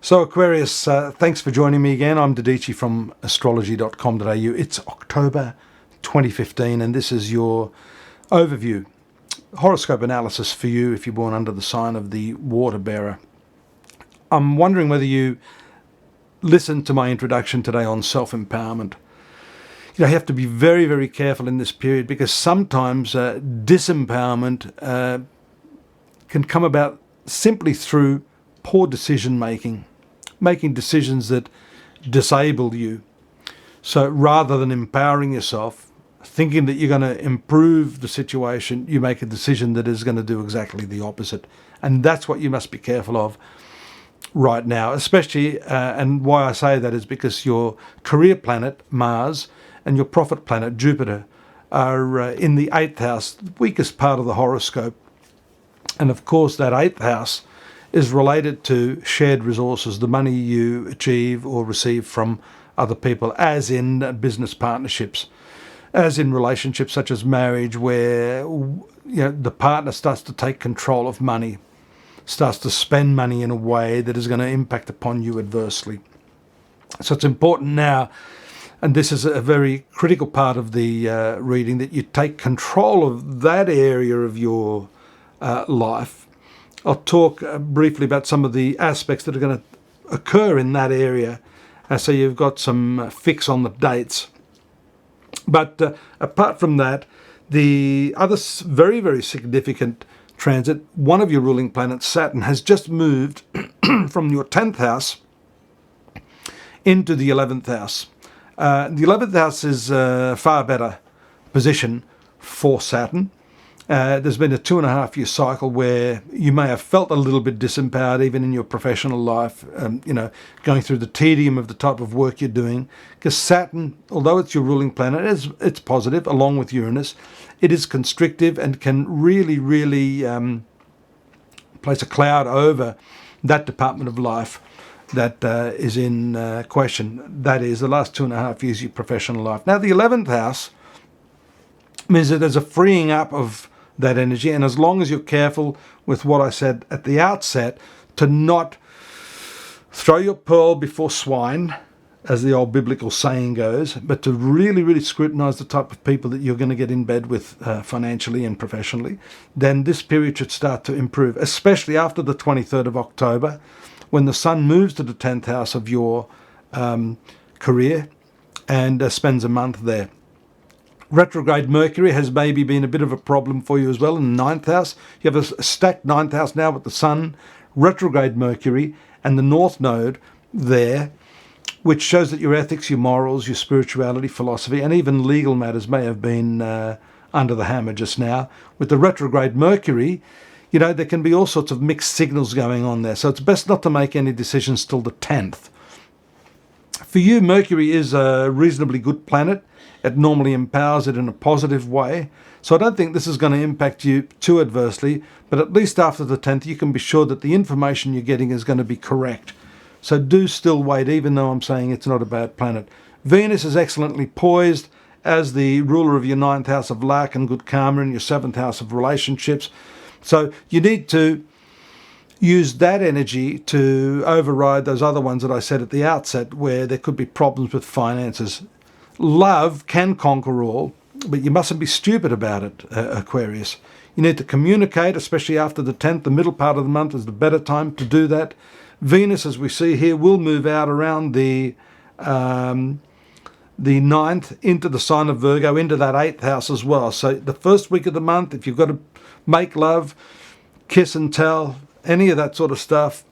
So Aquarius, thanks for joining me again. I'm Dadhichi from astrology.com.au. It's October 2015 and this is your overview, horoscope analysis for you if you're born under the sign of the water bearer. I'm wondering whether you listened to my introduction today on self-empowerment. You have to be very, very careful in this period because sometimes disempowerment can come about simply through poor decision making decisions that disable you. So rather than empowering yourself, thinking that you're going to improve the situation, you make a decision that is going to do exactly the opposite. And that's what you must be careful of right now, especially, and why I say that is because your career planet, Mars, and your profit planet, Jupiter, are in the 8th house, the weakest part of the horoscope. And of course, that 8th house is related to shared resources, the money you achieve or receive from other people, as in business partnerships, as in relationships such as marriage, where the partner starts to take control of money, starts to spend money in a way that is going to impact upon you adversely. So it's important now, and this is a very critical part of the reading, that you take control of that area of your life. I'll talk briefly about some of the aspects that are going to occur in that area. So you've got some fix on the dates. But apart from that, the other very, very significant transit, one of your ruling planets, Saturn, has just moved from your 10th house into the 11th house. The 11th house is a far better position for Saturn. There's been a 2.5 year cycle where you may have felt a little bit disempowered even in your professional life, going through the tedium of the type of work you're doing. Because Saturn, although it's your ruling planet, it's positive, along with Uranus. It is constrictive and can really, really place a cloud over that department of life that is in question. That is the last 2.5 years of your professional life. Now, the 11th house means that there's a freeing up of that energy, and as long as you're careful with what I said at the outset, to not throw your pearl before swine, as the old biblical saying goes, but to really, really scrutinize the type of people that you're going to get in bed with financially and professionally, then this period should start to improve, especially after the 23rd of October, when the sun moves to the 10th house of your career and spends a month there. Retrograde Mercury has maybe been a bit of a problem for you as well in the 9th house. You have a stacked 9th house now with the Sun, retrograde Mercury, and the North Node there, which shows that your ethics, your morals, your spirituality, philosophy, and even legal matters may have been under the hammer just now. With the retrograde Mercury, there can be all sorts of mixed signals going on there. So it's best not to make any decisions till the 10th. For you, Mercury is a reasonably good planet. It normally empowers it in a positive way. So I don't think this is going to impact you too adversely, but at least after the 10th, you can be sure that the information you're getting is going to be correct. So do still wait, even though I'm saying it's not a bad planet. Venus is excellently poised as the ruler of your 9th house of luck and good karma and your 7th house of relationships. So you need to use that energy to override those other ones that I said at the outset, where there could be problems with finances. Love can conquer all, but you mustn't be stupid about it, Aquarius. You need to communicate, especially after the 10th. The middle part of the month is the better time to do that. Venus, as we see here, will move out around the 9th into the sign of Virgo, into that 8th house as well. So the first week of the month, if you've got to make love, kiss and tell, any of that sort of stuff,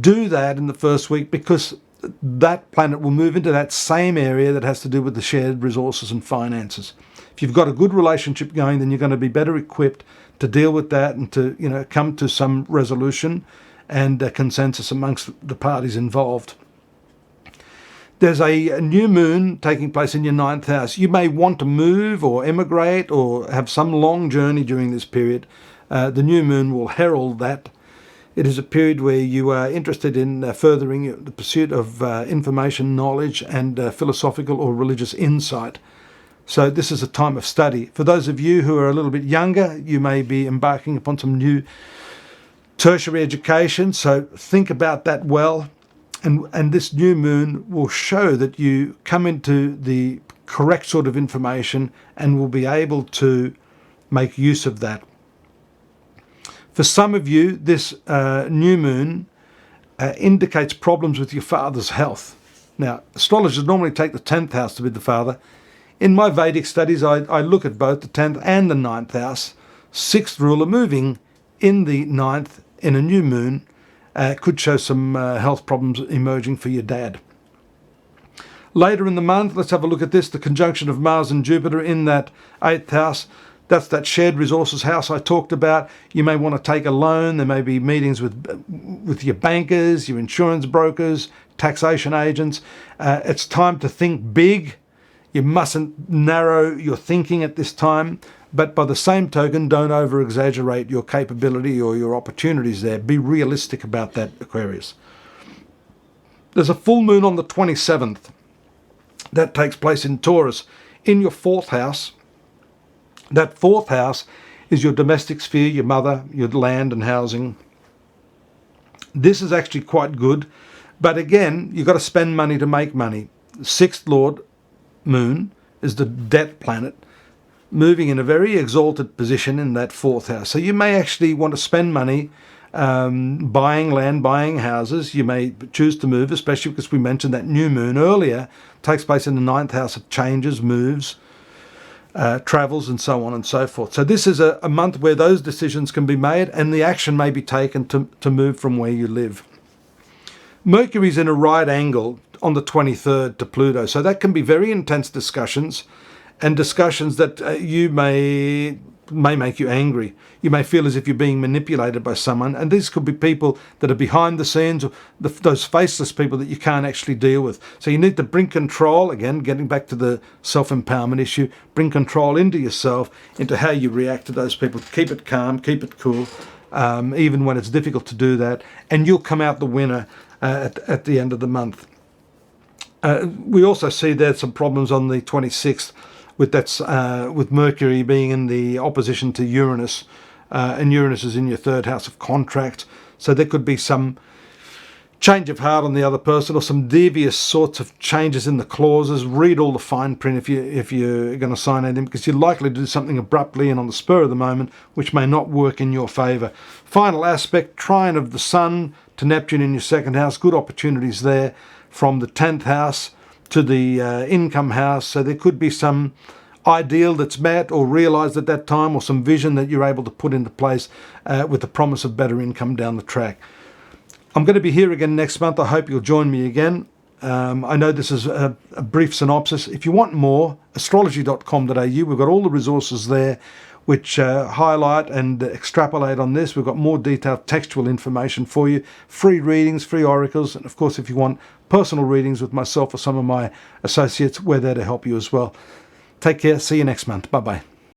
do that in the first week, because that planet will move into that same area that has to do with the shared resources and finances. If you've got a good relationship going, then you're going to be better equipped to deal with that and to come to some resolution and consensus amongst the parties involved. There's a new moon taking place in your 9th house. You may want to move or emigrate or have some long journey during this period. The new moon will herald that. It is a period where you are interested in furthering the pursuit of information, knowledge, and philosophical or religious insight. So this is a time of study. For those of you who are a little bit younger, you may be embarking upon some new tertiary education, so think about that well. And this new moon will show that you come into the correct sort of information and will be able to make use of that. For some of you, this new moon indicates problems with your father's health. Now, astrologers normally take the 10th house to be the father. In my Vedic studies, I look at both the 10th and the 9th house. 6th ruler moving in the 9th in a new moon could show some health problems emerging for your dad. Later in the month, let's have a look at this, the conjunction of Mars and Jupiter in that 8th house. That's that shared resources house I talked about. You may want to take a loan. There may be meetings with your bankers, your insurance brokers, taxation agents. It's time to think big. You mustn't narrow your thinking at this time. But by the same token, don't over-exaggerate your capability or your opportunities there. Be realistic about that, Aquarius. There's a full moon on the 27th. That takes place in Taurus, in your 4th house. That 4th house is your domestic sphere, your mother, your land and housing. This is actually quite good. But again, you've got to spend money to make money. 6th Lord moon is the debt planet, moving in a very exalted position in that 4th house. So you may actually want to spend money buying land, buying houses. You may choose to move, especially because we mentioned that new moon earlier takes place in the 9th house of changes, moves, travels, and so on and so forth. So this is a month where those decisions can be made and the action may be taken to move from where you live. Mercury's in a right angle on the 23rd to Pluto, so that can be very intense discussions, and discussions that you may make you angry. You may feel as if you're being manipulated by someone, and these could be people that are behind the scenes, or those faceless people that you can't actually deal with. So you need to bring control, again, getting back to the self-empowerment issue, bring control into yourself, into how you react to those people. Keep it calm, keep it cool, even when it's difficult to do that, and you'll come out the winner at the end of the month. We also see there's some problems on the 26th with Mercury being in the opposition to Uranus, and Uranus is in your 3rd house of contract. So there could be some change of heart on the other person, or some devious sorts of changes in the clauses. Read all the fine print if you're going to sign anything, because you're likely to do something abruptly and on the spur of the moment, which may not work in your favour. Final aspect, trine of the Sun to Neptune in your 2nd house. Good opportunities there from the 10th house to the income house. So there could be some ideal that's met or realised at that time, or some vision that you're able to put into place with the promise of better income down the track. I'm going to be here again next month. I hope you'll join me again. I know this is a brief synopsis. If you want more, astrology.com.au. We've got all the resources there which highlight and extrapolate on this. We've got more detailed textual information for you, free readings, free oracles, and of course if you want personal readings with myself or some of my associates, we're there to help you as well. Take care. See you next month. Bye-bye.